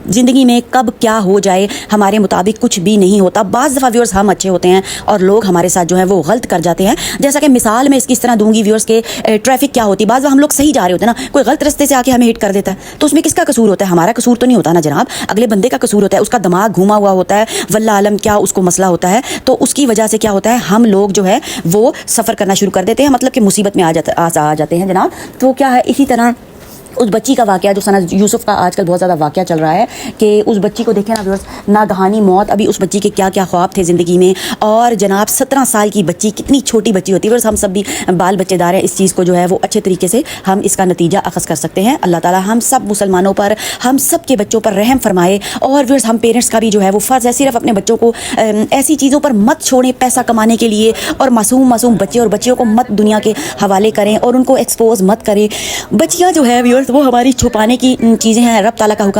ज़िंदगी में कब क्या हो जाए हमारे मुताबिक कुछ भी नहीं होता। बाज़ दफ़ा व्यूअर्स हम अच्छे होते हैं और लोग हमारे साथ जो है वो गलत कर जाते हैं। जैसा कि मिसाल मैं इसकी इस तरह दूंगी व्यूअर्स के ट्रैफिक क्या होती है। बाज़ हम लोग सही जा रहे होते हैं ना, कोई गलत रास्ते से आके हमें हिट कर देता है, तो उसमें किसका कसूर होता है? हमारा कसूर तो नहीं होता ना जनाब, अगले बंदे का कसूर होता है। उसका दिमाग घूमा हुआ होता है, वल्ला आलम क्या उसको मसला होता है, तो उसकी वजह से क्या होता है, हम लोग जो है वो सफ़र करना शुरू कर देते हैं, मतलब कि मुसीबत में आ जाते हैं जनाब। तो क्या है, इसी तरह उस बच्ची का वाक़या जो सना यूसुफ का आजकल बहुत ज़्यादा वाक़या चल रहा है कि उस बच्ची को देखें ना व्यूअर्स, नागहानी मौत। अभी उस बच्ची के क्या क्या ख्वाब थे ज़िंदगी में, और जनाब 17 साल की बच्ची कितनी छोटी बच्ची होती है व्यूअर्स। हम सब भी बाल बच्चेदार हैं, इस चीज़ को जो है वो अच्छे तरीके से हम इसका नतीजा अखज़ कर सकते हैं। अल्लाह ताला हम सब मुसलमानों पर, हम सब के बच्चों पर रहम फरमाए। और व्यूअर्स हम पेरेंट्स का भी जो है वो फ़र्ज़ है, सिर्फ अपने बच्चों को ऐसी चीज़ों पर मत छोड़ें पैसा कमाने के लिए, और मासूम बच्चे और बच्चियों को मत दुनिया के हवाले करें और उनको एक्सपोज मत करें। बच्चियाँ जो है व्यूअर्स वो हमारी छुपाने की चीज़ें हैं। रब ताला का हुक्म